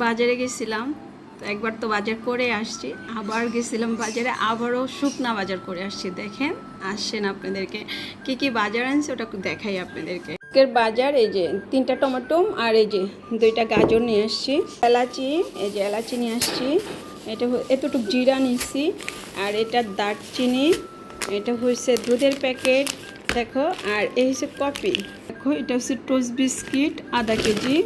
বাজারে গেছিলাম, তো একবার তো বাজার করে আসছি, আবার গেছিলাম বাজারে, আবারও শুকনা বাজার করে আসছি। দেখেন, আসেন আপনাদেরকে কি কি বাজার আনছে ওটা দেখাই আপনাদেরকে। আজকের বাজার এই যে 3টা টমেটো আর এই যে 2টা গাজর নিয়ে আসছি, এলাচি, এই যে এলাচি নিয়ে আসছি, এটা এতটুকু জিরা নিচ্ছি, আর এটা দারচিনি, এটা হচ্ছে দুধের প্যাকেট দেখো, আর এই হচ্ছে কফি দেখো, এটা হচ্ছে টোস্ট বিস্কিট আধা কেজি,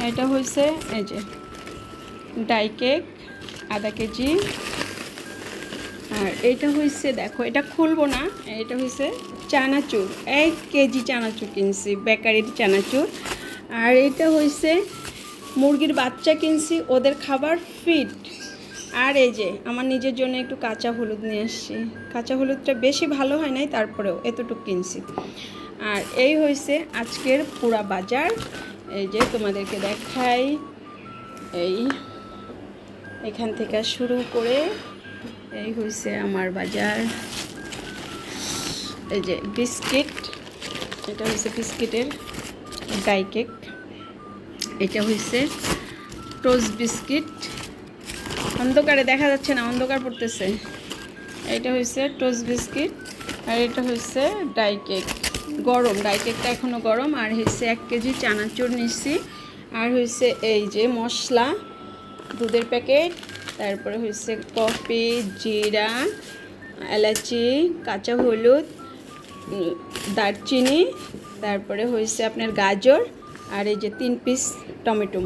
এটা হয়েছে এই যে ডাই কেক আধা কেজি, আর এটা হয়েছে দেখো, এটা খুলবো না, এটা হয়েছে চানাচুর 1 কেজি চানাচুর কিনছি, বেকারির চানাচুর। আর এটা হয়েছে মুরগির বাচ্চা কিনছি, ওদের খাবার ফিট। আর এই যে আমার নিজের জন্য একটু কাঁচা হলুদ নিয়ে আসছি, কাঁচা হলুদটা বেশি ভালো হয় নাই, তারপরেও এতটুকু কিনছি। আর এই হয়েছে আজকের পুরা বাজার। এই যে তোমাদেরকে দেখাই, এই এখান থেকে শুরু করে এই হয়েছে আমার বাজার। এই যে বিস্কিট, এটা হয়েছে বিস্কিটের ডাই কেক, এটা হয়েছে টোস্ট বিস্কিট, অন্ধকারে দেখা যাচ্ছে না, অন্ধকার পড়তেছে। এটা হয়েছে টোস্ট বিস্কিট, আর এটা হয়েছে ডাই কেক, গরম ডাই কেকটা এখনও গরম। আর হয়েছে 1 কেজি চানাচুর নিচ্ছি, আর হয়েছে এই যে মশলা, দুধের প্যাকেট, তারপরে হয়েছে কফি, জিরা, এলাচি, কাঁচা হলুদ, দারচিনি, তারপরে হয়েছে আপনার গাজর, আর এই যে 3 পিস টমেটো।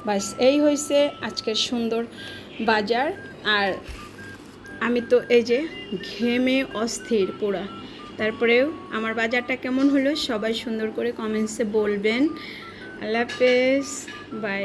বাস এই হয়েছে আজকের সুন্দর বাজার। আর আমি তো এই যে ঘেমে অস্থির পুরা, তারপরেও আমার বাজারটা কেমন হলো সবাই সুন্দর করে কমেন্টসে বলবেন। আল্লাহ হাফেজ, বাই।